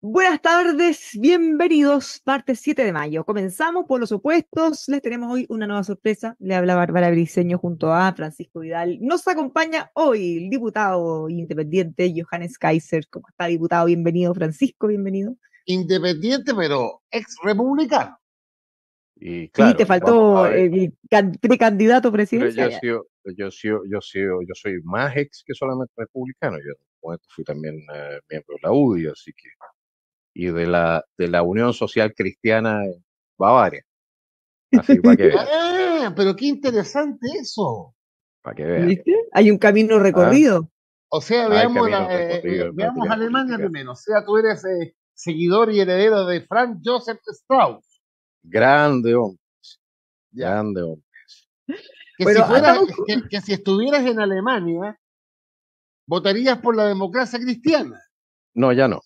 Buenas tardes, bienvenidos, martes 7 de mayo. Comenzamos por los opuestos. Les tenemos hoy una nueva sorpresa. Le habla Bárbara Briceño junto a Francisco Vidal. Nos acompaña hoy el diputado independiente Johannes Kaiser. ¿Cómo está, diputado? Bienvenido, Francisco, bienvenido. Independiente, pero ex republicano. Y Y te claro, vamos faltó a ver. el precandidato Pero presidencial. yo soy más ex que solamente republicano. Yo en un momento fui también miembro de la UDI, así que, y de la Unión Social Cristiana en Bavaria. Así para que vean, Ah, pero qué interesante eso. para que vean. ¿Viste? Hay un camino ¿Ah? recorrido. O sea, Hay camino recorrido en veamos materia Alemania política. primero. O sea, tú eres seguidor y heredero de Franz Josef Strauss. Grande hombre, Ya. grande hombre. Que Bueno, si fueras, andamos. que si estuvieras en Alemania, votarías por la democracia cristiana. No, ya no,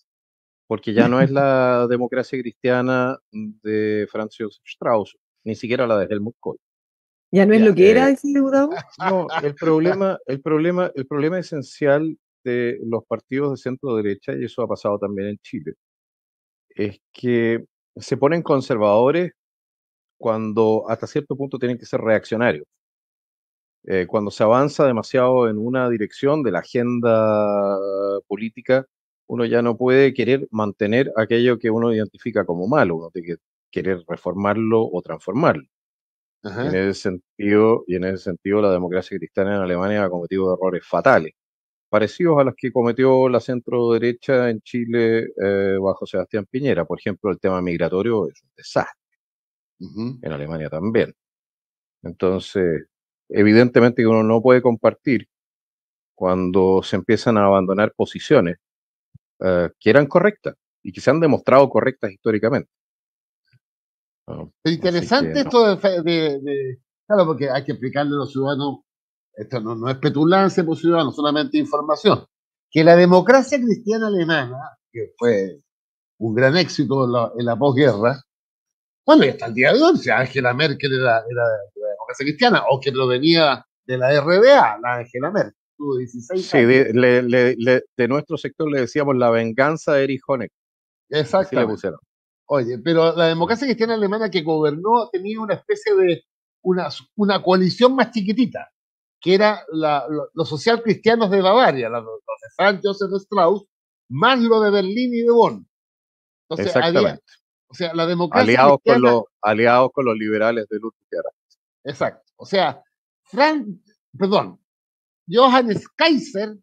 porque ya no es la democracia cristiana de Franz Josef Strauss, ni siquiera la de Helmut Kohl. Ya no es Ya. lo que era, dice el diputado. No, el problema esencial de los partidos de centro derecha, y eso ha pasado también en Chile, es que se ponen conservadores cuando hasta cierto punto tienen que ser reaccionarios. Cuando se avanza demasiado en una dirección de la agenda política, uno ya no puede querer mantener aquello que uno identifica como malo, uno tiene que querer reformarlo o transformarlo. Y Ajá. en ese sentido, la democracia cristiana en Alemania ha cometido errores fatales, parecidos a los que cometió la centro derecha en Chile bajo Sebastián Piñera. Por ejemplo, el tema migratorio es un desastre, Ujú. en Alemania también. Entonces, evidentemente que uno no puede compartir cuando se empiezan a abandonar posiciones que eran correctas y que se han demostrado correctas históricamente, ¿no? Pero Así que interesante no. esto claro, porque hay que explicarle a los ciudadanos, esto no es petulancia por ciudadanos, solamente información, que la democracia cristiana alemana, que fue un gran éxito en la posguerra, bueno, y hasta el día de hoy, o sea, Angela Merkel era de la democracia cristiana, o que provenía de la RDA, la Angela Merkel, tuvo 16 Sí, años. de nuestro sector le decíamos la venganza de Erich Honecker, así le Exactamente. pusieron. Oye, pero la ¿No? democracia cristiana alemana que gobernó tenía una especie de una coalición más chiquitita, que era los social cristianos de Bavaria, los de Franz Josef Strauss, más lo de Berlín y de Bonn. Entonces había, Exactamente. o sea, la democracia cristiana, Aliados con los liberales de Ludwig. exacto. O sea, Franz, perdón, Johannes Kaiser,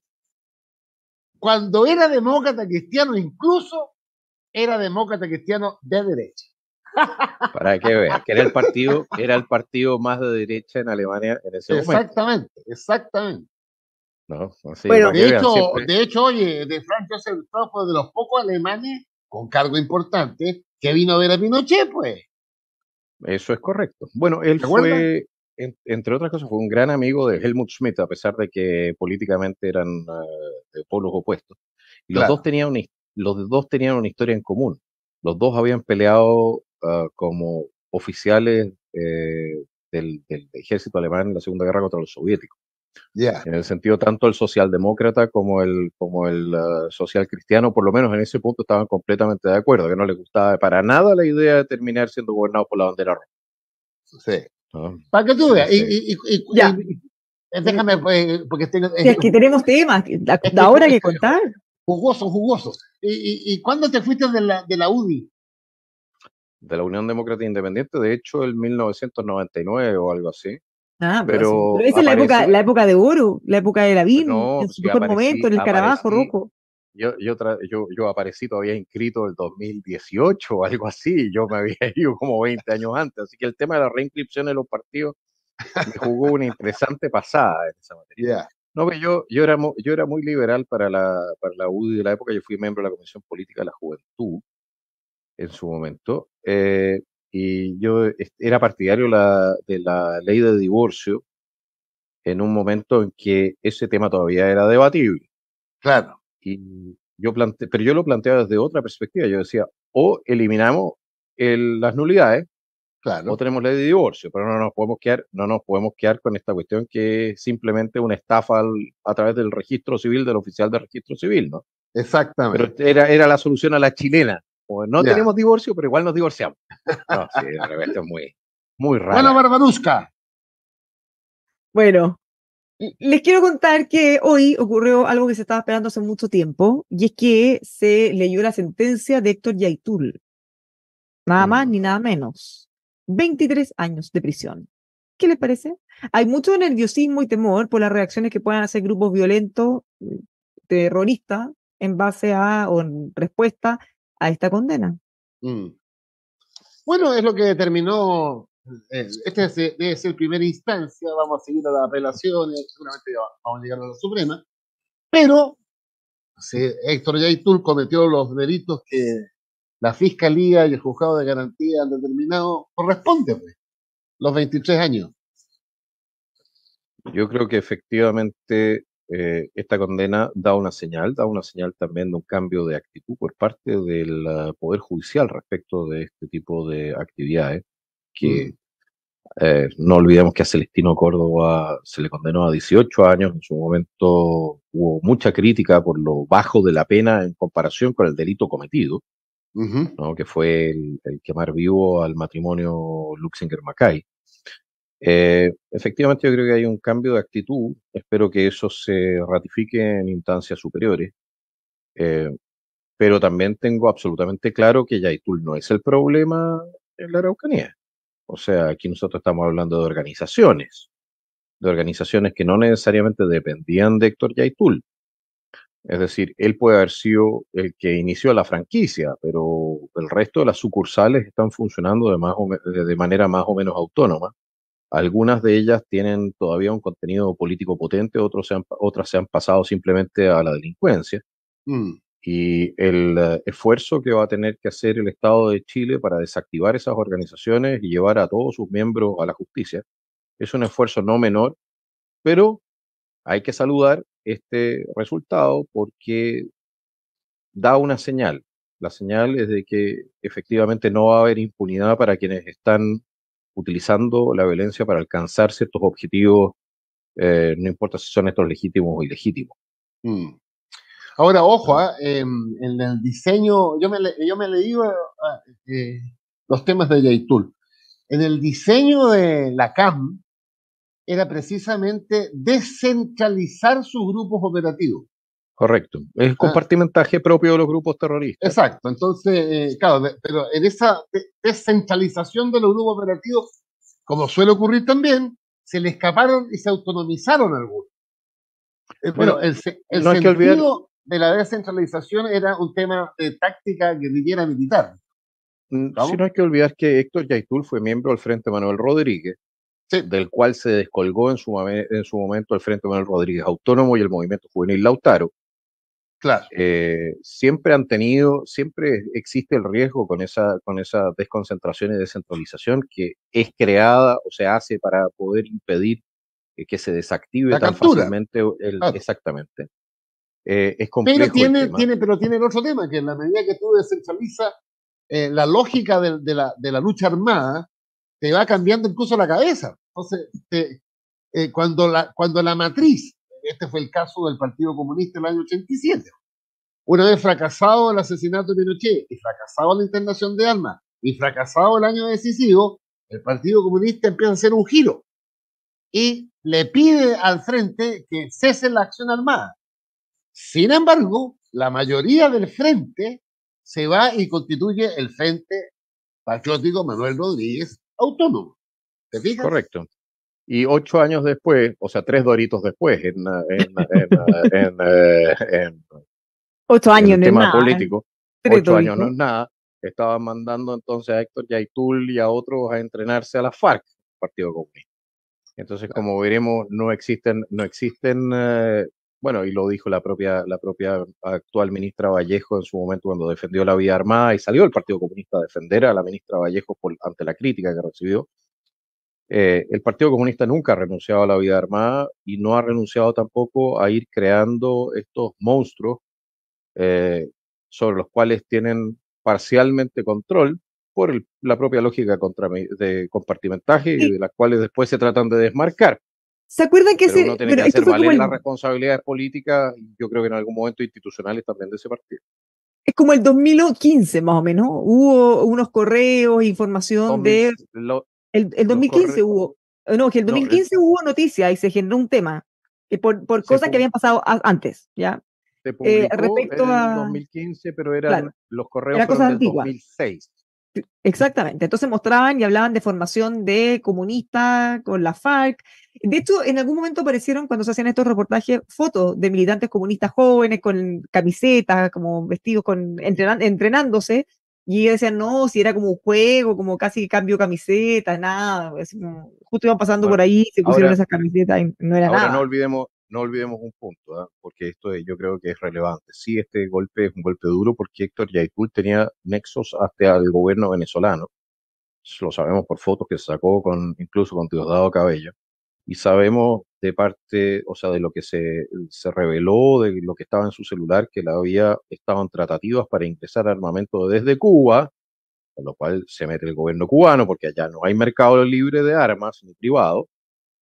cuando era demócrata cristiano, incluso era demócrata cristiano de derecha. Para que vean, que era el partido más de derecha en Alemania en ese momento, Exactamente, exactamente. ¿no? Así que Bueno, para que vean, siempre, De hecho, oye, de Franz Josef Strauss fue de los pocos alemanes con cargo importante que vino a ver a Pinochet, pues. eso es correcto. Bueno, él ¿Te acuerdas? fue, entre otras cosas, fue un gran amigo de Helmut Schmidt, a pesar de que políticamente eran de polos opuestos. Y Claro. los dos tenían una historia en común. Los dos habían peleado como oficiales del ejército alemán en la Segunda Guerra contra los soviéticos. Ya. En el sentido tanto el socialdemócrata como el social cristiano, por lo menos en ese punto estaban completamente de acuerdo, que no les gustaba para nada la idea de terminar siendo gobernados por la bandera roja, Sí. ¿no? Para que tú veas. Entonces, ya. Déjame, pues, porque Si es que tenemos temas es que ahora que contar. jugoso, jugoso. ¿Cuándo te fuiste de la UDI? de la Unión Demócrata Independiente, de hecho, el 1999 o algo así, Ah, pero pero esa es aparecí, la época de oro, la época de Lavín, no, en su sí, mejor momento, en el Escarabajo Rojo. yo aparecí todavía inscrito el 2018 o algo así, yo me había ido como 20 años antes, así que el tema de la reinscripción en los partidos me jugó una interesante pasada en esa materia. Ya. No, pero yo era muy liberal para la UDI de la época, yo fui miembro de la Comisión Política de la Juventud en su momento, y era partidario de la ley de divorcio en un momento en que ese tema todavía era debatible. Claro, Y pero yo lo planteaba desde otra perspectiva. Yo decía, o eliminamos las nulidades o claro. tenemos ley de divorcio, pero no nos podemos quedar con esta cuestión que es simplemente una estafa a través del registro civil, del oficial de registro civil, ¿no? Exactamente. Pero era la solución a la chilena. O no Ya. tenemos divorcio, pero igual nos divorciamos. No, sí, de repente es muy, muy Bueno, rara. Barbarusca. Bueno, les quiero contar que hoy ocurrió algo que se estaba esperando hace mucho tiempo, y es que se leyó la sentencia de Héctor Yaitul, nada más Mm. ni nada menos. 23 años de prisión. ¿Qué les parece? Hay mucho nerviosismo y temor por las reacciones que puedan hacer grupos violentos, terroristas, en base a o en respuesta a esta condena. Mm. Bueno, es lo que determinó. Debe ser primera instancia. Vamos a seguir a las apelaciones. Seguramente vamos a llegar a la Suprema. Pero si Héctor Yaitul cometió los delitos que la Fiscalía y el Juzgado de Garantía han determinado, corresponde, pues, los 23 años. Yo creo que efectivamente esta condena da una señal también de un cambio de actitud por parte del Poder Judicial respecto de este tipo de actividades, que Mm, no olvidemos que a Celestino Córdoba se le condenó a 18 años, en su momento hubo mucha crítica por lo bajo de la pena en comparación con el delito cometido, ujú. ¿no? Que fue el quemar vivo al matrimonio Luxinger-Mackay. Efectivamente, yo creo que hay un cambio de actitud. Espero que eso se ratifique en instancias superiores. Eh, pero también tengo absolutamente claro que Yaitul no es el problema en la Araucanía. O sea, aquí nosotros estamos hablando de organizaciones que no necesariamente dependían de Héctor Yaitul. Es decir, él puede haber sido el que inició la franquicia, pero el resto de las sucursales están funcionando de manera más o menos autónoma. Algunas de ellas tienen todavía un contenido político potente, otras se han pasado simplemente a la delincuencia. Mm. Y el esfuerzo que va a tener que hacer el Estado de Chile para desactivar esas organizaciones y llevar a todos sus miembros a la justicia es un esfuerzo no menor, pero hay que saludar este resultado porque da una señal. La señal es de que efectivamente no va a haber impunidad para quienes están utilizando la violencia para alcanzar ciertos objetivos, no importa si son estos legítimos o ilegítimos. Mm. Ahora, ojo, ¿No? en el diseño, yo me leí eh, los temas de Yaitul. En el diseño de la CAM era precisamente descentralizar sus grupos operativos. Correcto. Es el ¿Ah? compartimentaje propio de los grupos terroristas. Exacto, entonces, claro, pero en esa descentralización de los grupos operativos, como suele ocurrir también, se le escaparon y se autonomizaron algunos. Bueno, Pero el no hay que olvidar, sentido de la descentralización era un tema de táctica guerrillera militar. sí, ¿Vamos? no hay que olvidar que Héctor Yaitul fue miembro del Frente Manuel Rodríguez, Sí, del cual se descolgó en su momento el Frente Manuel Rodríguez Autónomo y el Movimiento Juvenil Lautaro. claro. Siempre existe el riesgo con esa desconcentración y descentralización que es creada o se hace para poder impedir que se desactive La tan captura, fácilmente claro. exactamente. Es complejo el tema. Pero tiene el otro tema, que en la medida que tú descentralizas, la lógica de la lucha armada te va cambiando incluso la cabeza. Entonces, cuando la matriz, este fue el caso del Partido Comunista en el año 87, una vez fracasado el asesinato de Pinochet y fracasado la internación de armas y fracasado el año decisivo, el Partido Comunista empieza a hacer un giro y le pide al frente que cese la acción armada. Sin embargo, la mayoría del frente se va y constituye el Frente Patriótico Manuel Rodríguez Autónomo. ¿Te fijas? Correcto. Y 8 años después, o sea, 3 doritos después, en 8 años el no es tema nada, político, tres 8 años no doritos. es nada, estaban mandando entonces a Héctor Yaitul y a otros a entrenarse a la FARC, Partido Comunista. Entonces, como veremos, no existen, bueno, y lo dijo la propia actual ministra Vallejo en su momento cuando defendió la vía armada y salió el Partido Comunista a defender a la ministra Vallejo ante la crítica que recibió. El Partido Comunista nunca ha renunciado a la vida armada y no ha renunciado tampoco a ir creando estos monstruos eh, sobre los cuales tienen parcialmente control por la propia lógica de compartimentaje y Y, de las cuales después se tratan de desmarcar. ¿Se acuerdan que Pero uno tiene que esto hacer fue como valer las responsabilidades políticas, y yo creo que en algún momento institucionales también de ese partido. es como el 2015 más o menos? Hubo unos correos, información 2000, de, el los 2015 corre, hubo, no, que el no, 2015 hubo noticia y se generó un tema por se, cosas que habían pasado antes, ¿ya? se publicó Respecto en el a, 2015, pero claro, los correos era cosa fueron del antigua. 2006. Exactamente. Entonces mostraban y hablaban de formación de comunistas con la FARC. De hecho, en algún momento aparecieron, cuando se hacían estos reportajes, fotos de militantes comunistas jóvenes con camisetas, como vestidos, entrenándose. Y ellos decían, no, si era como un juego, como casi cambio camiseta, nada. Justo iban pasando por Bueno, ahí, se pusieron ahora, esas camisetas y no era ahora nada. no olvidemos un punto, ¿ah? Porque esto yo creo que es relevante. Sí, este golpe es un golpe duro porque Héctor Yaitul tenía nexos hasta el gobierno venezolano. Lo sabemos por fotos que sacó incluso con Diosdado Cabello. Y sabemos de parte, o sea, de lo que se reveló, de lo que estaba en su celular, que había estado en tratativas para ingresar armamento desde Cuba, con lo cual se mete el gobierno cubano, porque allá no hay mercado libre de armas, ni privado,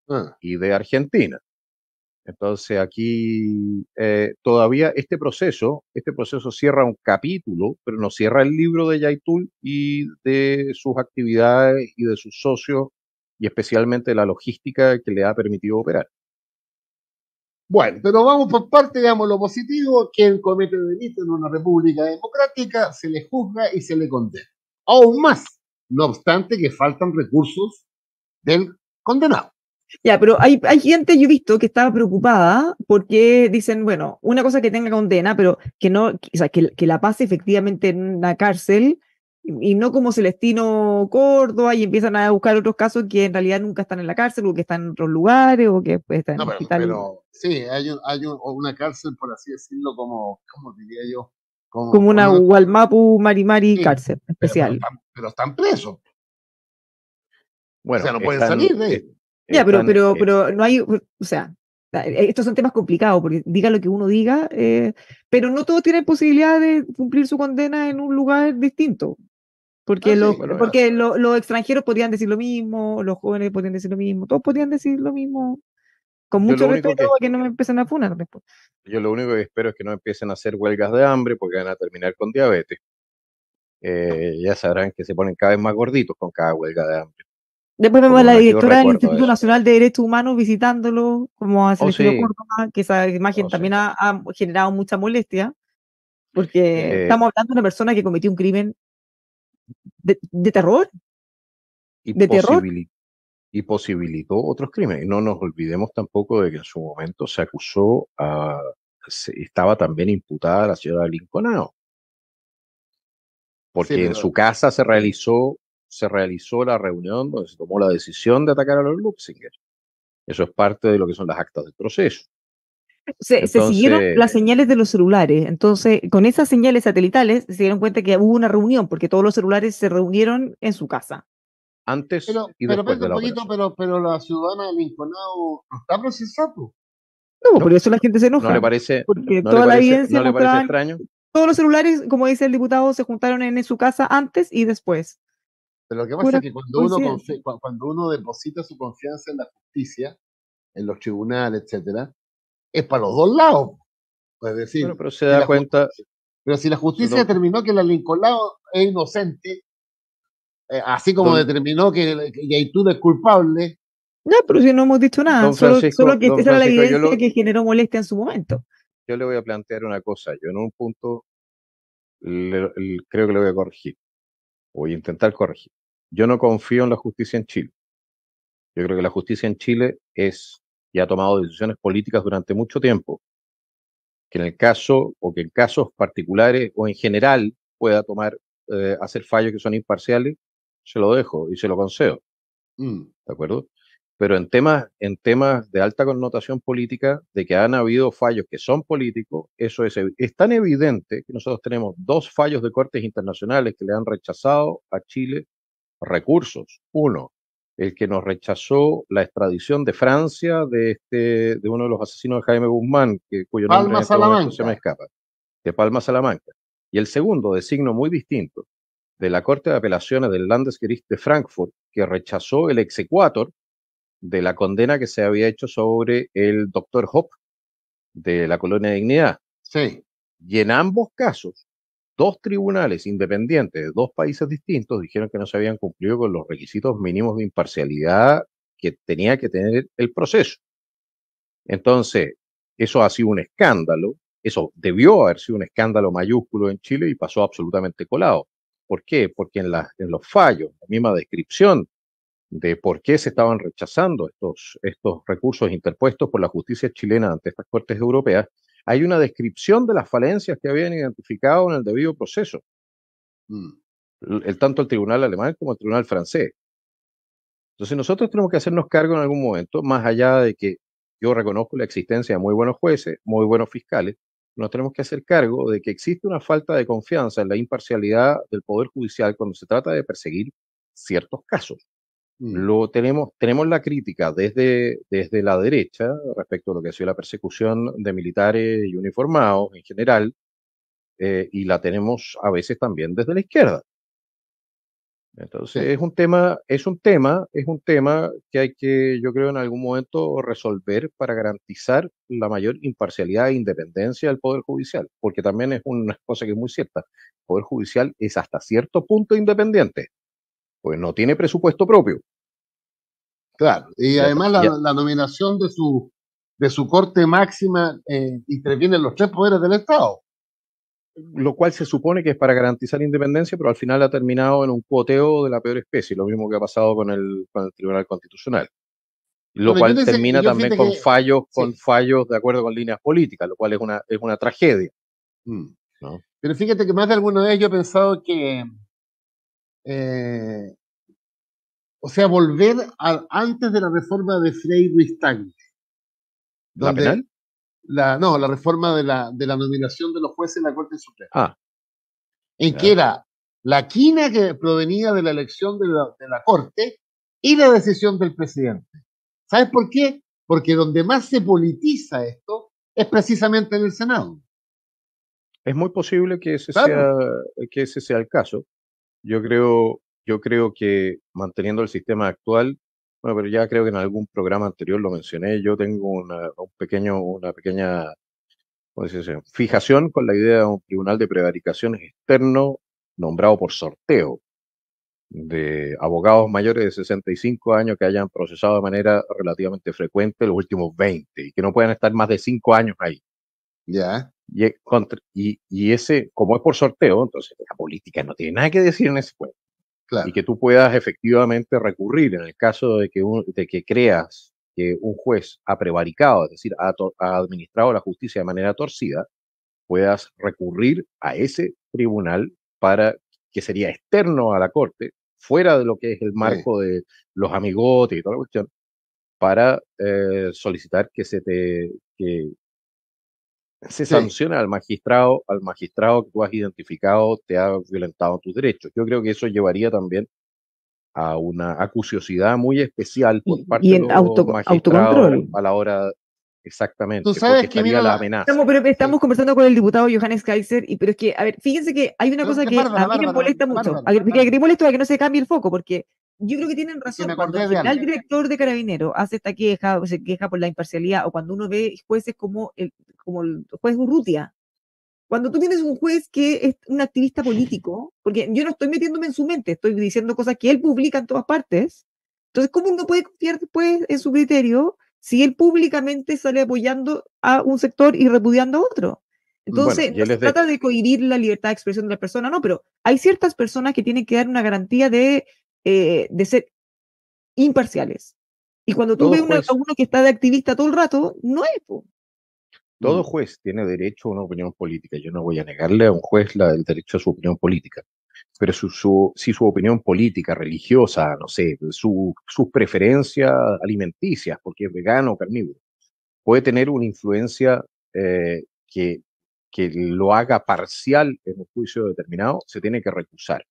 Ah, y de Argentina. Entonces aquí todavía este proceso cierra un capítulo, pero no cierra el libro de Yaitul y de sus actividades y de sus socios, y especialmente la logística que le ha permitido operar. bueno, pero vamos por parte, digamos, lo positivo: quien comete delito en una república democrática se le juzga y se le condena. Aún más, no obstante que faltan recursos del condenado. Ya, pero hay gente, yo he visto, que estaba preocupada porque dicen, bueno, una cosa que tenga condena, pero que no, o sea, que la pase efectivamente en una cárcel y no como Celestino Córdoba y empiezan a buscar otros casos que en realidad nunca están en la cárcel o que están en otros lugares o que pues, están en No, el hospital, sí, una cárcel, por así decirlo, como diría yo, como como con una una, Gualmapu Marimari sí, cárcel especial. pero están presos, o sea, Bueno, no pueden salir de ahí. Ya, están, pero no hay, o sea, estos son temas complicados, porque diga lo que uno diga, pero no todos tienen posibilidad de cumplir su condena en un lugar distinto, porque Ah, sí, bueno, los extranjeros podrían decir lo mismo, los jóvenes podrían decir lo mismo, todos podrían decir lo mismo, con yo mucho lo único respeto, que para que no me empiecen a funar después. yo lo único que espero es que no empiecen a hacer huelgas de hambre porque van a terminar con diabetes. Ya sabrán que se ponen cada vez más gorditos con cada huelga de hambre. Después Por vemos lo a la menos yo directora del recuerdo Instituto eso. Nacional de Derechos Humanos visitándolo, como a Oh, Celestino sí, Córdoba, que esa imagen oh, sí. también ha generado mucha molestia, porque Eh, estamos hablando de una persona que cometió un crimen de terror, y, de terror. y posibilitó otros crímenes. No nos olvidemos tampoco de que en su momento se acusó estaba también imputada la señora Lincolnao, Sí, porque en su casa se realizó la reunión donde se tomó la decisión de atacar a los Luxinger. Eso es parte de lo que son las actas del proceso. Se siguieron Entonces, las señales de los celulares. Entonces, con esas señales satelitales, se dieron cuenta que hubo una reunión, porque todos los celulares se reunieron en su casa. antes y pero después espérate de un la poquito, operación. pero la ciudadana del Lincolnado no está procesado. No, por ¿No? eso la gente se ¿No le enoja, parece, porque toda la evidencia no le parece mostraba, extraño? todos los celulares, como dice el diputado, se juntaron en su casa antes y después. Pero lo que pasa Pura es que coincidencia. cuando uno deposita su confianza en la justicia, en los tribunales, etcétera, es para los dos lados. Es Bueno, decir, pero se si da la cuenta, justicia, pero si la justicia lo, determinó que la Lincoln es inocente, así como don, determinó que Yaitún es culpable, Ya, pero si no hemos dicho nada, solo que Don esa era la Francisco, evidencia que generó molestia en su momento. yo le voy a plantear una cosa. Yo en un punto creo que lo voy a corregir. Voy a intentar corregir. Yo no confío en la justicia en Chile. Yo creo que la justicia en Chile y ha tomado decisiones políticas durante mucho tiempo, que en el caso, o que en casos particulares o en general pueda hacer fallos que son imparciales, se lo dejo y se lo concedo. mm, ¿De acuerdo? Pero en temas de alta connotación política, de que han habido fallos que son políticos, eso es tan evidente que nosotros tenemos dos fallos de cortes internacionales que le han rechazado a Chile recursos. Uno, el que nos rechazó la extradición de Francia de uno de los asesinos de Jaime Guzmán, cuyo nombre Palma en este momento se me Salamanca. escapa, de Palma Salamanca. Y el segundo, de signo muy distinto, de la Corte de Apelaciones del Landesgericht de Frankfurt, que rechazó el exequatur de la condena que se había hecho sobre el doctor Hop de la Colonia Dignidad. Sí. Y en ambos casos, dos tribunales independientes de dos países distintos dijeron que no se habían cumplido con los requisitos mínimos de imparcialidad que tenía que tener el proceso. Entonces, eso ha sido un escándalo, eso debió haber sido un escándalo mayúsculo en Chile y pasó absolutamente colado. ¿Por qué? Porque en los fallos, la misma descripción de por qué se estaban rechazando estos recursos interpuestos por la justicia chilena ante estas cortes europeas, hay una descripción de las falencias que habían identificado en el debido proceso, tanto el tribunal alemán como el tribunal francés. Entonces nosotros tenemos que hacernos cargo en algún momento, más allá de que yo reconozco la existencia de muy buenos jueces, muy buenos fiscales, nos tenemos que hacer cargo de que existe una falta de confianza en la imparcialidad del Poder Judicial cuando se trata de perseguir ciertos casos. Tenemos la crítica desde la derecha respecto a lo que ha sido la persecución de militares y uniformados en general, y la tenemos a veces también desde la izquierda. Entonces Sí. es un tema que hay que, yo creo, en algún momento resolver para garantizar la mayor imparcialidad e independencia del Poder Judicial, porque también es una cosa que es muy cierta. El Poder Judicial es hasta cierto punto independiente, pues no tiene presupuesto propio. Claro, y Ya, además la nominación de su corte máxima interviene en los tres poderes del Estado. lo cual se supone que es para garantizar la independencia, pero al final ha terminado en un cuoteo de la peor especie, lo mismo que ha pasado con el Tribunal Constitucional. Lo Bueno, cual termina también con sí. fallos de acuerdo con líneas políticas, lo cual es una tragedia. ¿No? Pero fíjate que más de alguna vez yo he pensado que, o sea, volver antes de la reforma de Frei Ruiz Tagle, ¿La donde penal? la reforma de la nominación de los jueces en la Corte Suprema, Ah, en que ya. era la quina que provenía de la elección de la Corte y la decisión del presidente. ¿Sabes por qué? Porque donde más se politiza esto es precisamente en el Senado. Es muy posible Claro. que ese sea el caso. Yo creo que manteniendo el sistema actual, bueno, pero ya creo que en algún programa anterior lo mencioné, yo tengo una pequeña, ¿cómo se dice?, fijación con la idea de un tribunal de prevaricaciones externo nombrado por sorteo de abogados mayores de 65 años que hayan procesado de manera relativamente frecuente los últimos 20 y que no puedan estar más de 5 años ahí. Ya. Y ese, como es por sorteo, entonces la política no tiene nada que decir en ese juego. Y Claro. que tú puedas efectivamente recurrir en el caso de que creas que un juez ha prevaricado, es decir, ha administrado la justicia de manera torcida, puedas recurrir a ese tribunal para que sería externo a la corte, fuera de lo que es el Sí. marco de los amigotes y toda la cuestión, para solicitar que se Sí. sancione al magistrado que tú has identificado te ha violentado tus derechos. Yo creo que eso llevaría también a una acuciosidad muy especial por Y parte de en los magistrados autocontrol. a la hora, Tú exactamente, porque sabes que, estaría mira, la amenaza. Estamos sí. conversando con el diputado Johannes Kaiser, pero es que, a ver, fíjense que hay una Pero cosa que que a Bárbara, mí me molesta mucho, que me molesta para que no se cambie el foco, porque yo creo que tienen es que me razón. Cuando el acordé de general algo. director de Carabineros hace esta queja, o se queja por la imparcialidad, o cuando uno ve jueces como el juez Urrutia, cuando tú tienes un juez que es un activista político, porque yo no estoy metiéndome en su mente, estoy diciendo cosas que él publica en todas partes, entonces, ¿cómo uno puede confiar después en su criterio si él públicamente sale apoyando a un sector y repudiando a otro? Bueno, Entonces, y no él se es de, trata de cohibir la libertad de expresión de la persona, no, pero hay ciertas personas que tienen que dar una garantía de ser imparciales. Y cuando tú todo ves a juez, uno que está de activista todo el rato, no es. Po. todo juez tiene derecho a una opinión política. Yo no voy a negarle a un juez el derecho a su opinión política. Pero si su opinión política, religiosa, no sé, sus preferencias alimenticias, porque es vegano o carnívoro, puede tener una influencia que, que lo haga parcial en un juicio determinado, se tiene que recusar.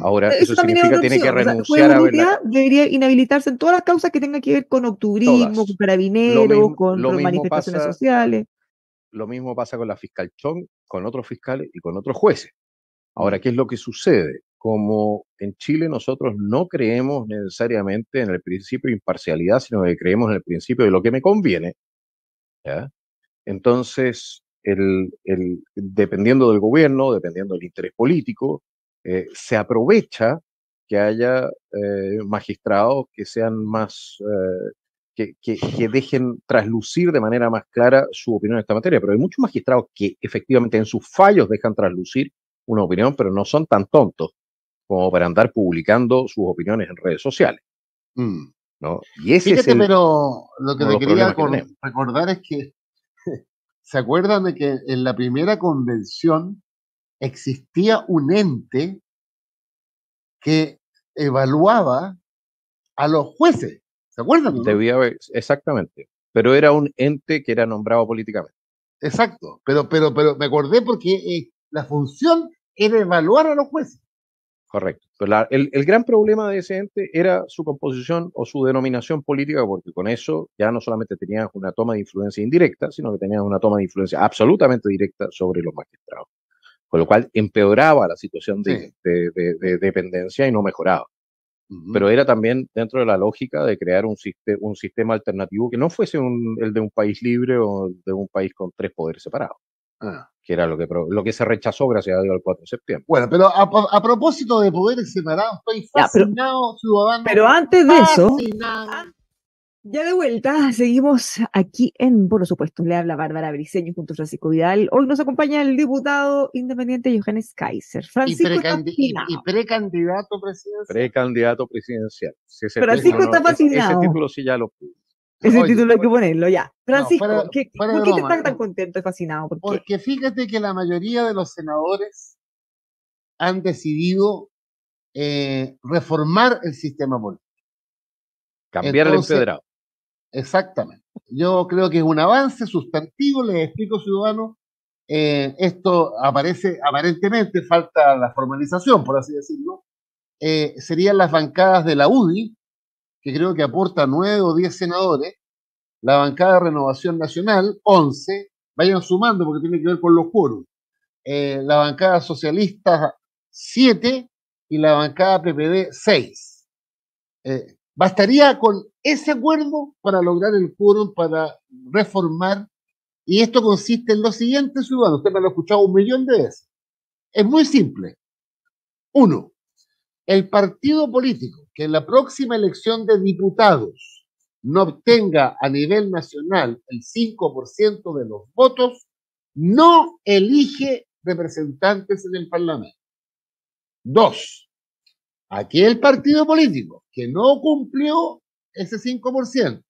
Ahora, Eso eso también es significa otra tiene que opción. O sea, el juez renunciar a ver Urrutia debería inhabilitarse en todas las causas que tengan que ver con octubrismo, con todas. carabineros, con Lo mismo manifestaciones sociales. pasa con la fiscal Chong, con otros fiscales y con otros jueces. Ahora, ¿qué es lo que sucede? como en Chile nosotros no creemos necesariamente en el principio de imparcialidad, sino que creemos en el principio de lo que me conviene, ¿ya? Entonces, dependiendo del gobierno, dependiendo del interés político, se aprovecha que haya magistrados que sean más, que dejen traslucir de manera más clara su opinión en esta materia. Pero hay muchos magistrados que efectivamente en sus fallos dejan traslucir una opinión, pero no son tan tontos como para andar publicando sus opiniones en redes sociales, Mm. ¿no? Y ese es Fíjate, pero lo que uno de te los quería problemas que tenemos. recordar es que ¿se acuerdan de que en la primera convención existía un ente que evaluaba a los jueces? ¿Se acuerdan, no? Debía haber, exactamente, pero era un ente que era nombrado políticamente. Exacto, pero me acordé porque la función era evaluar a los jueces. Correcto. Pero el gran problema de ese ente era su composición o su denominación política, porque con eso ya no solamente tenías una toma de influencia indirecta, sino que tenías una toma de influencia absolutamente directa sobre los magistrados, con lo cual empeoraba la situación Sí. de dependencia y no mejoraba. Ujú. Pero era también dentro de la lógica de crear un sistema alternativo que no fuese el de un país libre o de un país con tres poderes separados, Ah. que era lo que se rechazó gracias a Dios el 4 de septiembre. Bueno, pero a propósito de poderes separados, estoy Ya, fascinado, ciudadano. pero antes de eso, Fascinado. ya de vuelta, seguimos aquí en Por supuesto, le habla Bárbara Briceño junto a Francisco Vidal. Hoy nos acompaña el diputado independiente Johannes Kaiser. Francisco está fascinado. Precandidato presidencial. Precandidato presidencial. Si ese Francisco título, está fascinado. ese título sí ya lo pude. Ese Oye, título hay que ponerlo ya. Francisco, fuera de ¿por qué te broma. estás tan contento y fascinado? ¿Por qué? Porque fíjate que la mayoría de los senadores han decidido reformar el sistema político. Cambiar el Entonces, empedrado. exactamente. Yo creo que es un avance sustantivo, les explico, ciudadano. Esto aparece, aparentemente, falta la formalización, por así decirlo. Serían las bancadas de la UDI, que creo que aporta 9 o 10 senadores, la bancada de Renovación Nacional, 11, vayan sumando porque tiene que ver con los quórum, la bancada socialista, 7, y la bancada PPD, 6. Bastaría con ese acuerdo para lograr el quórum para reformar, y esto consiste en lo siguiente, ciudadano, usted me lo ha escuchado 1.000.000 de veces. Es muy simple. Uno, el partido político que en la próxima elección de diputados no obtenga a nivel nacional el 5% de los votos, no elige representantes en el Parlamento. Dos, aquel partido político que no cumplió ese 5%,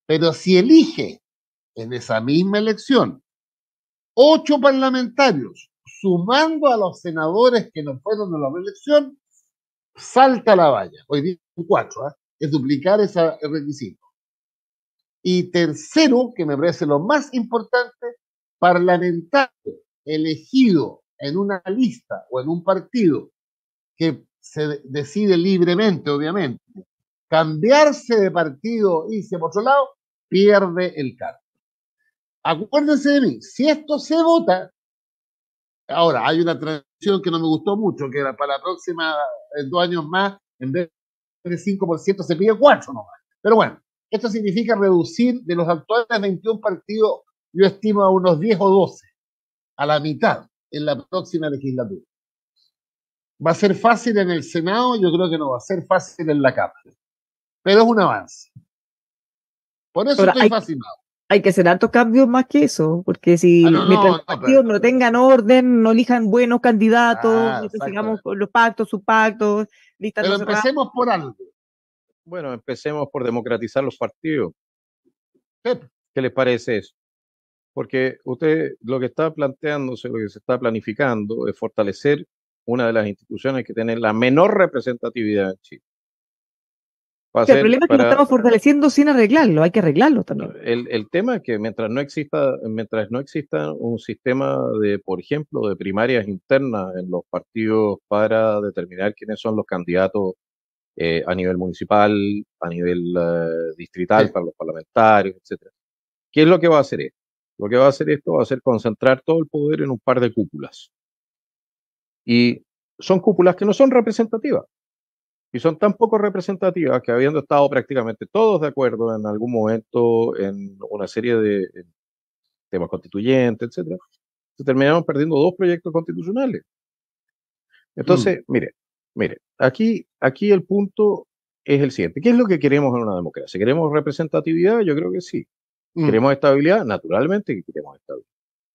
pero si elige en esa misma elección 8 parlamentarios, sumando a los senadores que no fueron a la reelección, salta la valla. Hoy día 4, es duplicar ese requisito. Y tercero, que me parece lo más importante, parlamentario elegido en una lista o en un partido que se decide libremente, obviamente, cambiarse de partido y irse por otro lado, pierde el cargo. Acuérdense de mí, si esto se vota, ahora hay una transición que no me gustó mucho, que era para la próxima, en 2 años más, en vez de 5% se pide 4 nomás. Pero bueno, esto significa reducir de los actuales 21 partidos, yo estimo a unos 10 o 12, a la mitad en la próxima legislatura. ¿Va a ser fácil en el Senado? Yo creo que no va a ser fácil en la Cámara. Pero es un avance. Por eso Ahora, estoy fascinado. hay que hacer hartos cambios más que eso, porque si mientras los partidos no tengan orden, no elijan buenos candidatos, mientras sigamos con los pactos, subpactos, listas pero no cerradas. empecemos por algo. Bueno, empecemos por democratizar los partidos. Sí. ¿Qué les parece eso? Porque usted lo que está planteándose, lo que se está planificando es fortalecer una de las instituciones que tiene la menor representatividad en Chile. El problema es que lo estamos fortaleciendo sin arreglarlo, hay que arreglarlo también. El tema es que mientras no exista un sistema de, por ejemplo, de primarias internas en los partidos para determinar quiénes son los candidatos a nivel municipal, a nivel distrital, para los parlamentarios, etcétera. ¿Qué es lo que va a hacer esto? Lo que va a hacer esto va a ser concentrar todo el poder en un par de cúpulas. Y son cúpulas que no son representativas. Y son tan poco representativas que, habiendo estado prácticamente todos de acuerdo en algún momento en una serie de temas constituyentes, etcétera, se terminaron perdiendo 2 proyectos constitucionales. Entonces, mire, aquí el punto es el siguiente. ¿Qué es lo que queremos en una democracia? ¿Queremos representatividad? Yo creo que sí. ¿Queremos estabilidad? Naturalmente que queremos estabilidad.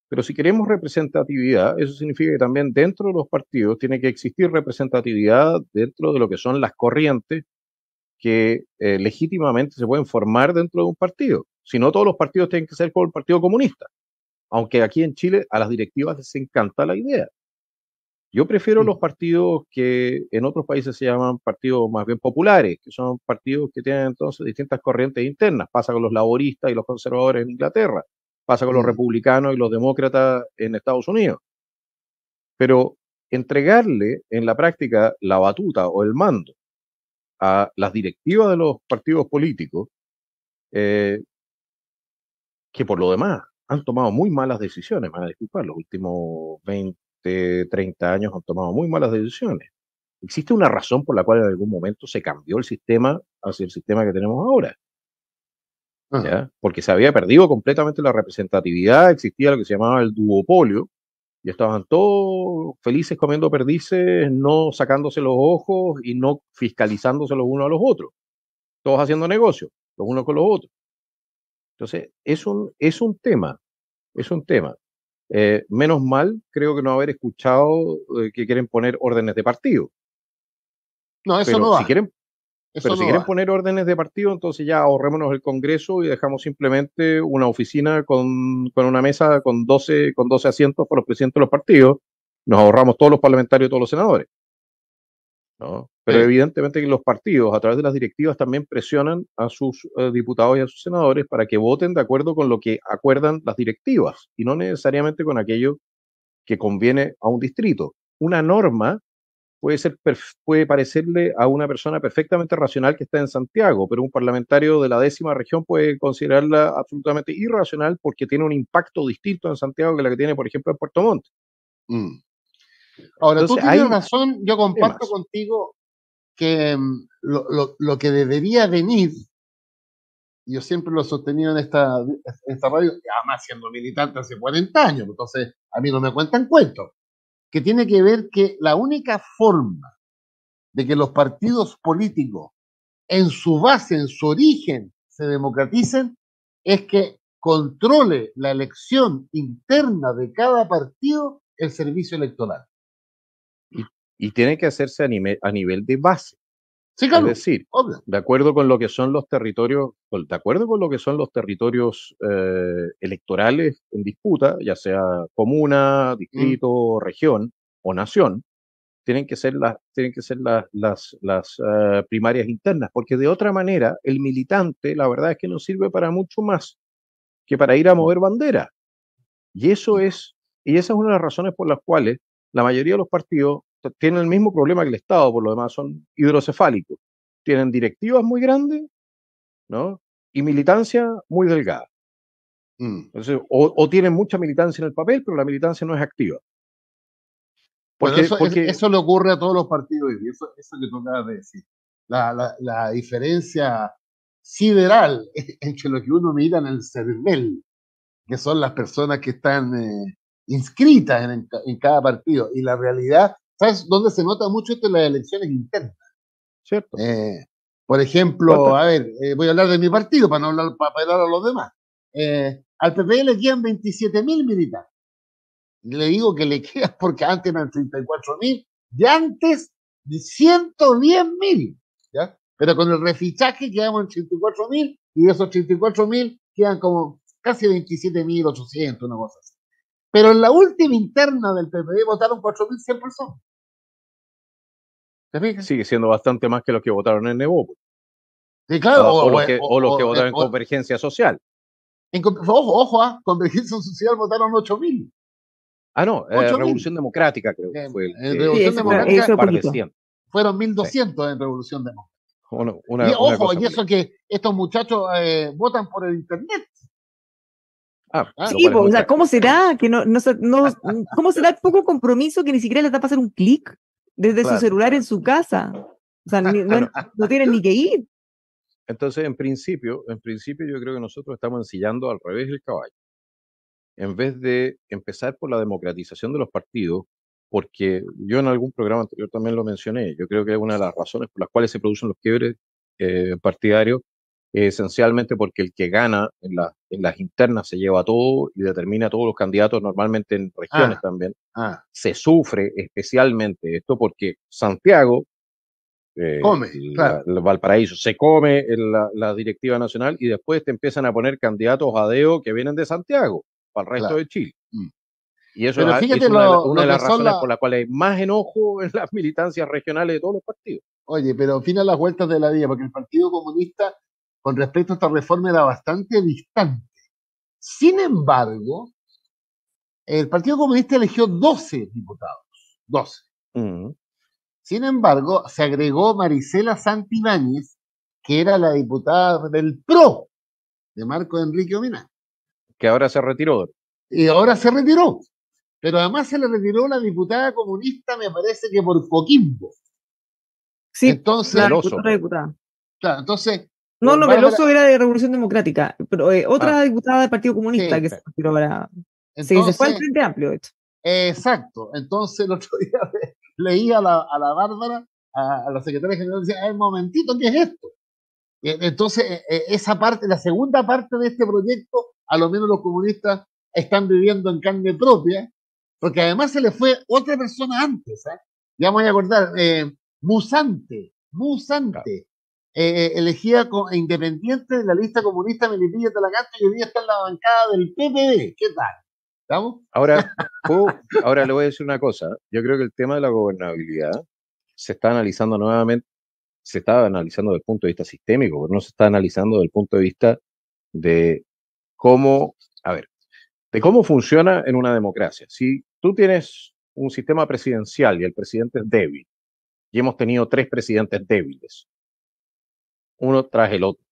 Pero si queremos representatividad, eso significa que también dentro de los partidos tiene que existir representatividad dentro de lo que son las corrientes que legítimamente se pueden formar dentro de un partido. Si no, todos los partidos tienen que ser como el Partido Comunista. Aunque aquí en Chile a las directivas les encanta la idea. Yo prefiero los partidos que en otros países se llaman partidos más bien populares, que son partidos que tienen entonces distintas corrientes internas. Pasa con los laboristas y los conservadores en Inglaterra, pasa con los republicanos y los demócratas en Estados Unidos. Pero entregarle en la práctica la batuta o el mando a las directivas de los partidos políticos, que por lo demás han tomado muy malas decisiones, me van a disculpar, los últimos 20, 30 años han tomado muy malas decisiones. ¿Existe una razón por la cual en algún momento se cambió el sistema hacia el sistema que tenemos ahora? ¿Ya? Porque se había perdido completamente la representatividad, existía lo que se llamaba el duopolio, y estaban todos felices comiendo perdices, no sacándose los ojos y no fiscalizándose los unos a los otros, todos haciendo negocios, los unos con los otros. Entonces, es un tema. Menos mal, creo que no haber escuchado que quieren poner órdenes de partido. No, eso Pero no va. si quieren, Eso pero si no quieren va. poner órdenes de partido, entonces ya ahorrémonos el Congreso y dejamos simplemente una oficina con una mesa con 12 asientos para los presidentes de los partidos. Nos ahorramos todos los parlamentarios y todos los senadores, ¿no? Pero Sí. evidentemente que los partidos, a través de las directivas, también presionan a sus diputados y a sus senadores para que voten de acuerdo con lo que acuerdan las directivas y no necesariamente con aquello que conviene a un distrito. Una norma puede parecerle a una persona perfectamente racional que está en Santiago, pero un parlamentario de la 10ª región puede considerarla absolutamente irracional porque tiene un impacto distinto en Santiago que la que tiene, por ejemplo, en Puerto Montt. Ahora, Entonces, tú tienes razón, yo comparto temas. contigo que lo que debería venir, yo siempre lo he sostenido en esta radio, y además siendo militante hace 40 años, entonces a mí no me cuentan cuentos, que tiene que ver que la única forma de que los partidos políticos en su base, en su origen, se democraticen, es que controle la elección interna de cada partido el servicio electoral. Y tiene que hacerse a nivel de base. Sí, claro, es decir, obvio. de acuerdo con lo que son los territorios, electorales en disputa, ya sea comuna, distrito, región o nación, tienen que ser las primarias internas, porque de otra manera el militante, la verdad es que no sirve para mucho más que para ir a mover bandera. Y esa es una de las razones por las cuales la mayoría de los partidos tienen el mismo problema que el Estado, por lo demás son hidrocefálicos. Tienen directivas muy grandes, ¿no? Y militancia muy delgada. Entonces, o tienen mucha militancia en el papel, pero la militancia no es activa. Eso le ocurre a todos los partidos, y eso que tú acabas de decir. La diferencia sideral entre lo que uno mira en el CERVEL, que son las personas que están inscritas en cada partido, y la realidad, ¿sabes dónde se nota mucho esto? En las elecciones internas. ¿Cierto? Por ejemplo, a ver, voy a hablar de mi partido para no hablar, para hablar a los demás. Al PP le quedan 27.000 militantes. Le digo que le quedan porque antes eran 34.000 y antes 110.000, ¿ya? Pero con el refichaje quedamos en 34.000 y de esos 34.000 quedan como casi 27.800, una cosa así. Pero en la última interna del PPD votaron 4.100 personas. ¿Te fijas? Sigue siendo bastante más que los que votaron en Nevo. Sí, claro. O los que votaron en Convergencia Social. Ojo, Convergencia Social votaron 8.000. Ah, no, Revolución Democrática creo que fue. Revolución Democrática fueron 1.200 sí. en Revolución Democrática. Y eso que estos muchachos votan por el internet. Sí, o sea, ¿cómo será que ¿cómo será el poco compromiso que ni siquiera les da para hacer un clic? desde su Claro. celular en su casa. O sea, no tienen ni que ir. Entonces, en principio yo creo que nosotros estamos ensillando al revés del caballo. En vez de empezar por la democratización de los partidos, porque yo en algún programa anterior también lo mencioné, yo creo que es una de las razones por las cuales se producen los quiebres partidarios, esencialmente porque el que gana en las internas se lleva todo y determina a todos los candidatos, normalmente en regiones también. Se sufre especialmente esto porque Santiago, Come, claro. Valparaíso, se come en la directiva nacional y después te empiezan a poner candidatos a dedo que vienen de Santiago para el resto Claro. de Chile. Y eso Pero fíjate es una de las razones por las cuales hay más enojo en las militancias regionales de todos los partidos. Oye, pero fin a las vueltas de la vida, porque el Partido Comunista, con respecto a esta reforma, era bastante distante. Sin embargo, el Partido Comunista eligió 12 diputados. 12. Sin embargo, se agregó Marisela Santibáñez, que era la diputada del PRO, de Marco Enrique Ominami. Que ahora se retiró. Y ahora se retiró. Pero además se le retiró la diputada comunista, me parece que por Coquimbo. Sí, entonces, la Veloso. diputada. Claro, entonces. No, Veloso era de Revolución Democrática, pero otra diputada del Partido Comunista que se retiró para. Entonces, sí, se fue al Frente Amplio, de hecho. Exacto. Entonces, el otro día leí a la Bárbara, a la secretaria general, y decía, un momentito, ¿qué es esto? Entonces, esa parte, la segunda parte de este proyecto, a lo menos los comunistas están viviendo en carne propia, porque además se le fue otra persona antes, ya me voy a acordar, Musante, elegida independiente de la lista comunista Melipilla de la Casta y hoy día está en la bancada del PPD. ¿Qué tal? ¿Estamos? Ahora le voy a decir una cosa. Yo creo que el tema de la gobernabilidad se está analizando nuevamente, se está analizando desde el punto de vista sistémico, pero no se está analizando desde el punto de vista de cómo, de cómo funciona en una democracia. Si tú tienes un sistema presidencial y el presidente es débil, y hemos tenido 3 presidentes débiles, uno tras el otro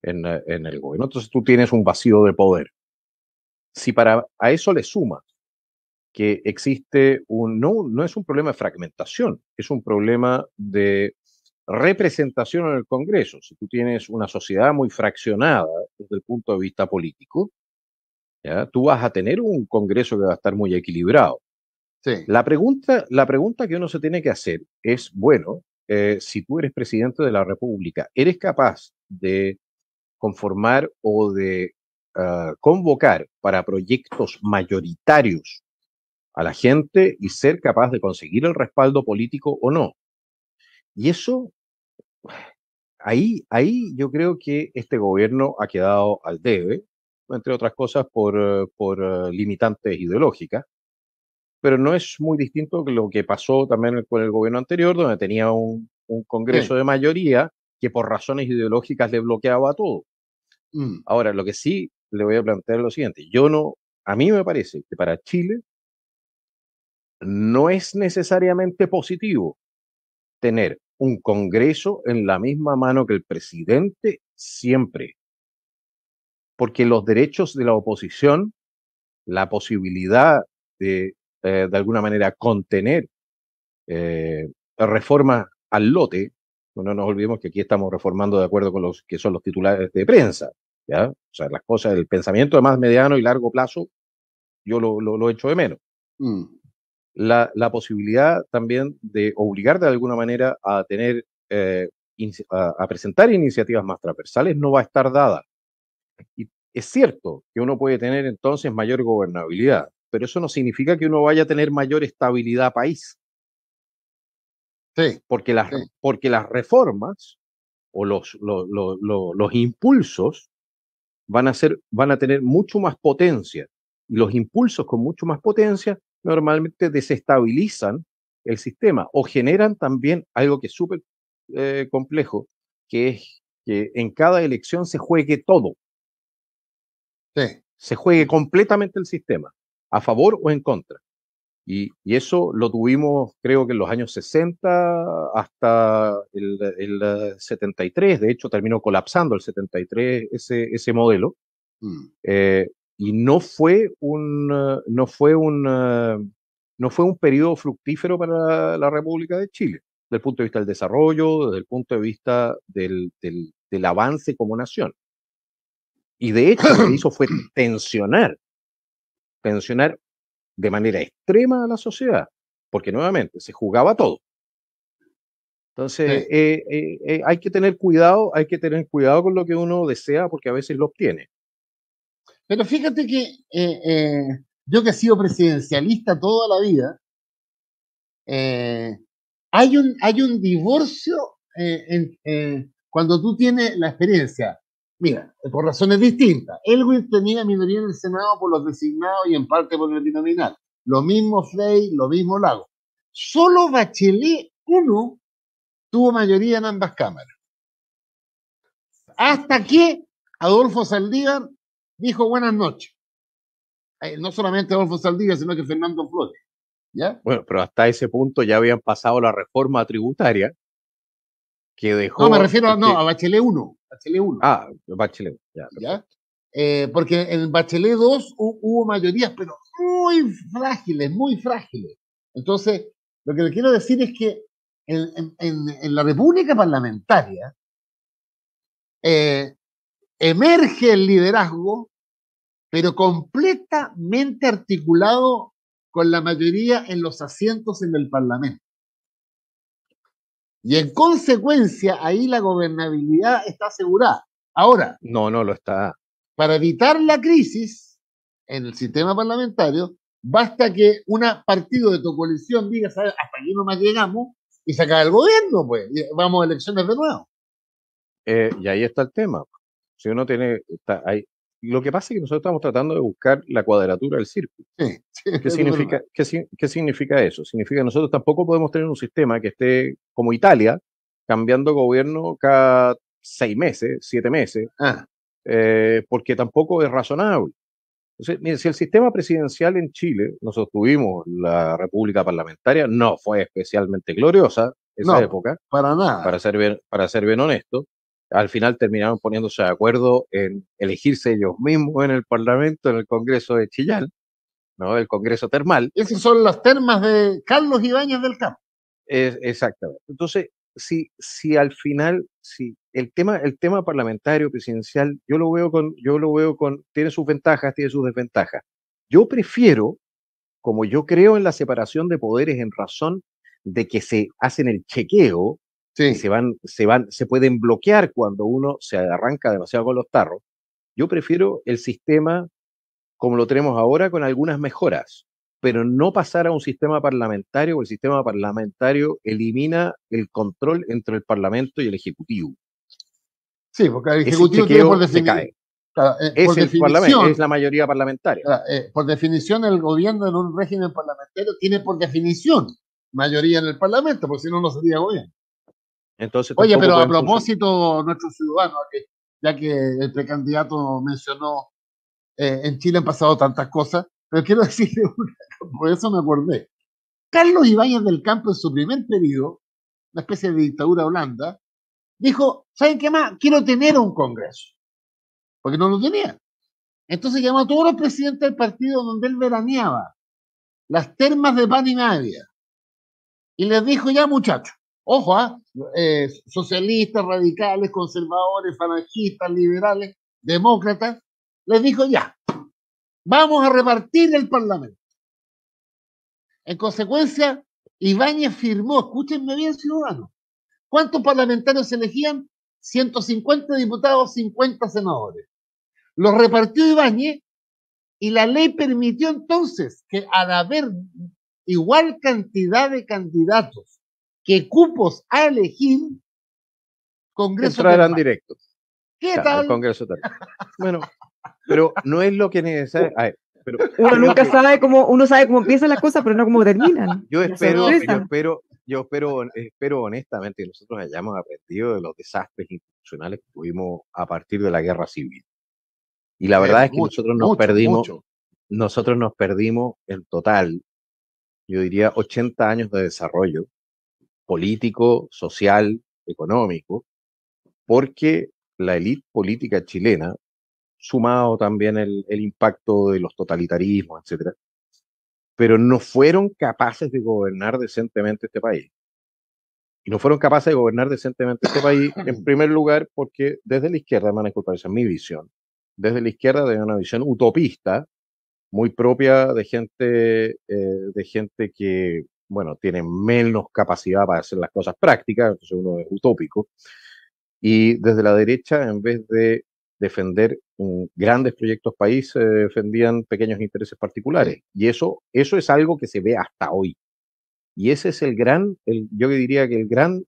en el gobierno, entonces tú tienes un vacío de poder. Si a eso le suma que existe no es un problema de fragmentación, es un problema de representación en el Congreso. Si tú tienes una sociedad muy fraccionada desde el punto de vista político, ¿ya? Tú vas a tener un Congreso que va a estar muy equilibrado. Sí. La pregunta que uno se tiene que hacer es, bueno, si tú eres presidente de la República, ¿eres capaz de conformar o de convocar para proyectos mayoritarios a la gente y ser capaz de conseguir el respaldo político o no? Y eso, ahí yo creo que este gobierno ha quedado al debe, entre otras cosas por limitantes ideológicas, pero no es muy distinto que lo que pasó también con el gobierno anterior, donde tenía un Congreso de mayoría que por razones ideológicas le bloqueaba todo. Ahora, lo que sí le voy a plantear es lo siguiente. A mí me parece que para Chile no es necesariamente positivo tener un Congreso en la misma mano que el presidente siempre, porque los derechos de la oposición, la posibilidad de alguna manera contener reformas al lote, no nos olvidemos que aquí estamos reformando de acuerdo con los que son los titulares de prensa, ¿ya? O sea, las cosas, el pensamiento de más mediano y largo plazo, yo lo echo de menos. La posibilidad también de obligar de alguna manera a tener, a presentar iniciativas más transversales no va a estar dada. Y es cierto que uno puede tener entonces mayor gobernabilidad, pero eso no significa que uno vaya a tener mayor estabilidad país. Sí. Porque las reformas o los impulsos van a tener mucho más potencia. Y los impulsos con mucho más potencia normalmente desestabilizan el sistema o generan también algo que es súper complejo, que es que en cada elección se juegue todo. Sí. Se juegue completamente el sistema, a favor o en contra. Y eso lo tuvimos, creo que en los años 60 hasta el 73. De hecho, terminó colapsando el 73 ese modelo. Y no fue un no fue un periodo fructífero para la República de Chile, desde el punto de vista del desarrollo, desde el punto de vista del avance como nación. Y de hecho lo que hizo fue tensionar de manera extrema a la sociedad, porque nuevamente se jugaba todo. Entonces, Sí. hay que tener cuidado con lo que uno desea, porque a veces lo obtiene. Pero fíjate que yo que he sido presidencialista toda la vida, eh, hay un divorcio cuando tú tienes la experiencia. Mira, por razones distintas. Elwin tenía minoría en el Senado por los designados y en parte por el binominal. Lo mismo Frey, lo mismo Lago. Solo Bachelet uno tuvo mayoría en ambas cámaras. Hasta que Adolfo Saldívar dijo buenas noches. No solamente Adolfo Saldívar, sino que Fernando Flores. ¿Ya? Bueno, pero hasta ese punto ya habían pasado la reforma tributaria que No, me dejó... refiero a Bachelet 1. Bachelet 1. Bachelet, ya. ¿Ya? Porque en Bachelet 2 hubo mayorías, pero muy frágiles, muy frágiles. Entonces, lo que le quiero decir es que en la República Parlamentaria emerge el liderazgo, pero completamente articulado con la mayoría en los asientos en el Parlamento. Y en consecuencia, ahí la gobernabilidad está asegurada. Ahora, no lo está. para evitar la crisis en el sistema parlamentario, basta que un partido de tu coalición diga, ¿sabes? Hasta aquí nomás llegamos y se acaba el gobierno, pues, y vamos a elecciones de nuevo. Y ahí está el tema. Si uno tiene... lo que pasa es que nosotros estamos tratando de buscar la cuadratura del círculo. Sí, ¿Qué significa eso? Significa que nosotros tampoco podemos tener un sistema que esté como Italia, cambiando gobierno cada 6 meses, 7 meses, porque tampoco es razonable. Entonces, mire, si el sistema presidencial en Chile, nosotros tuvimos la república parlamentaria, no fue especialmente gloriosa esa época, para nada. Para ser bien honesto. Al final terminaron poniéndose de acuerdo en elegirse ellos mismos en el Parlamento, en el Congreso de Chillán, ¿no? El Congreso Termal. Esas son las termas de Carlos Ibáñez del Campo. Exactamente. Entonces, si al final, si el tema parlamentario, presidencial, yo lo veo tiene sus ventajas, tiene sus desventajas. Yo prefiero, como yo creo en la separación de poderes en razón de que se hacen el chequeo, sí. Y se pueden bloquear cuando uno se arranca demasiado con los tarros. Yo prefiero el sistema como lo tenemos ahora, con algunas mejoras, pero no pasar a un sistema parlamentario, o el sistema parlamentario elimina el control entre el Parlamento y el Ejecutivo. Sí, porque el Ejecutivo tiene por definición. Claro, es el Parlamento, es la mayoría parlamentaria. Por definición, el gobierno en un régimen parlamentario tiene por definición mayoría en el Parlamento, porque si no, no sería gobierno. Entonces, oye, pero a propósito, nuestros ciudadanos, ya que el precandidato mencionó, en Chile han pasado tantas cosas, pero quiero decirle por eso me acordé. Carlos Ibáñez del Campo, en su primer periodo, una especie de dictadura holanda, dijo, ¿saben qué más? Quiero tener un congreso, porque no lo tenía. Entonces llamó a todos los presidentes del partido donde él veraneaba, las termas de Pan y Media, y les dijo, ya muchachos, ojo, socialistas, radicales, conservadores, falangistas, liberales, demócratas, les dijo, ya, vamos a repartir el Parlamento. En consecuencia, Ibáñez firmó, escúchenme bien, ciudadanos, ¿cuántos parlamentarios se elegían? 150 diputados, 50 senadores. Los repartió Ibáñez y la ley permitió entonces que al haber igual cantidad de candidatos que cupos a elegir, Congreso entrarán directos. ¿Qué tal? Congreso tal. Bueno, pero no es lo que necesita. Pero uno nunca sabe uno sabe cómo empiezan las cosas, pero no cómo terminan. Yo espero honestamente que nosotros hayamos aprendido de los desastres institucionales que tuvimos a partir de la guerra civil. Y la verdad es que nosotros nos perdimos en total, yo diría, 80 años de desarrollo político, social, económico, porque la élite política chilena, sumado también el impacto de los totalitarismos, etcétera, pero no fueron capaces de gobernar decentemente este país. Y no fueron capaces de gobernar decentemente este país, en primer lugar, porque desde la izquierda, me van a disculpar, esa es mi visión, desde la izquierda de una visión utopista, muy propia de gente que, bueno, tiene menos capacidad para hacer las cosas prácticas, entonces uno es utópico. Y desde la derecha, en vez de defender grandes proyectos país, defendían pequeños intereses particulares. Y eso es algo que se ve hasta hoy. Y ese es yo diría que el gran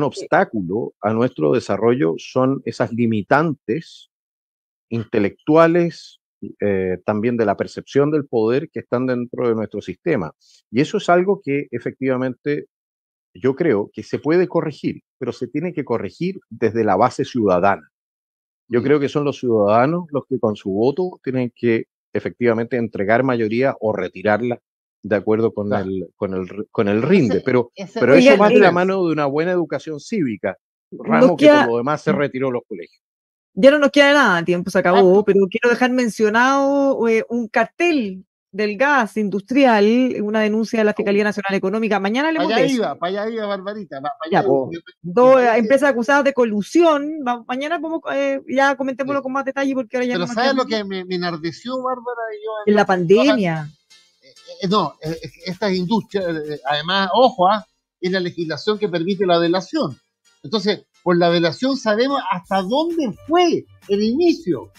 obstáculo a nuestro desarrollo son esas limitantes intelectuales, también de la percepción del poder que están dentro de nuestro sistema. Y eso es algo que efectivamente yo creo que se puede corregir, pero se tiene que corregir desde la base ciudadana. Yo creo que son los ciudadanos los que con su voto tienen que efectivamente entregar mayoría o retirarla de acuerdo con el rinde. Pero eso va de la mano de una buena educación cívica, ramo que por lo demás se retiró de los colegios. Ya no nos queda nada, tiempo se acabó, pero quiero dejar mencionado un cartel del gas industrial, una denuncia de la Fiscalía Nacional Económica. Mañana le para allá iba, Barbarita. Dos empresas acusadas de colusión. Mañana ya comentémoslo con más detalle porque ahora ya pero no. Pero ¿sabes lo que me enardeció, Bárbara? En la pandemia. Estas industrias, además, ojo, es la legislación que permite la delación. Entonces, por la delación sabemos hasta dónde fue el inicio.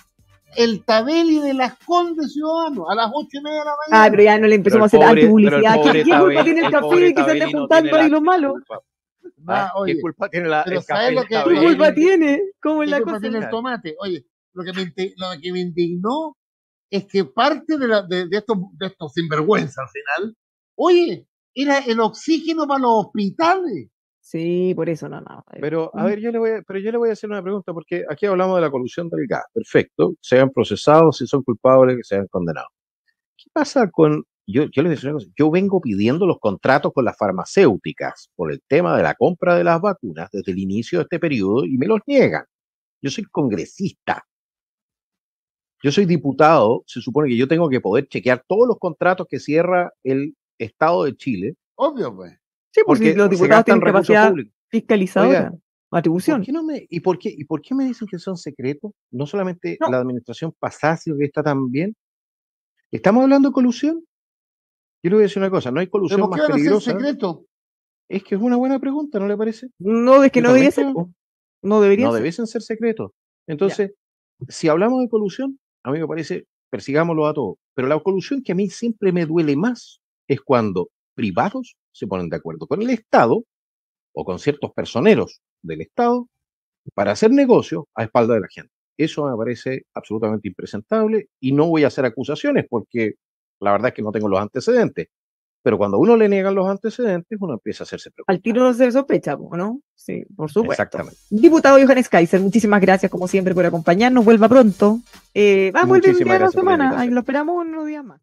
El Tabeli de Las Condes, ciudadanos, a las 8:30 de la mañana. Pero ya no le empezamos a hacer antipublicidad. ¿Qué culpa tiene el café que se ande juntando ahí lo malo? ¿Qué culpa tiene el café? ¿Qué culpa tiene? ¿Cómo es la cosa? ¿Qué culpa tiene el tomate? Oye, lo que me indignó es que parte de estos sinvergüenzas al final, oye, era el oxígeno para los hospitales. Sí, por eso no. Pero a ver, yo le voy a hacer una pregunta, porque aquí hablamos de la colusión del gas. Perfecto, sean procesados, si son culpables, que sean condenados. ¿Qué pasa con... Yo les decía una cosa, yo vengo pidiendo los contratos con las farmacéuticas por el tema de la compra de las vacunas desde el inicio de este periodo y me los niegan. Yo soy congresista. Yo soy diputado, se supone que yo tengo que poder chequear todos los contratos que cierra el Estado de Chile. Obvio, pues. Sí, porque los diputados tienen capacidad fiscalizadora, atribución. ¿Por qué me dicen que son secretos? No solamente la administración pasada, sino que está también. ¿Estamos hablando de colusión? Yo le voy a decir una cosa, no hay colusión más peligrosa. Secreto? Es que es una buena pregunta, ¿no le parece? No, es que no debería ser. No debiesen ser secretos. Entonces, si hablamos de colusión, a mí me parece, persigámoslo a todos. Pero la colusión que a mí siempre me duele más es cuando privados se ponen de acuerdo con el Estado o con ciertos personeros del Estado para hacer negocio a espalda de la gente. Eso me parece absolutamente impresentable y no voy a hacer acusaciones porque la verdad es que no tengo los antecedentes. Pero cuando a uno le niegan los antecedentes, uno empieza a hacerse preocupado. Al tiro no se sospecha, ¿no? Sí, por supuesto. Exactamente. Diputado Johannes Kaiser, muchísimas gracias como siempre por acompañarnos. Vuelva pronto. Vuelve un día a la semana. Ahí lo esperamos unos días más.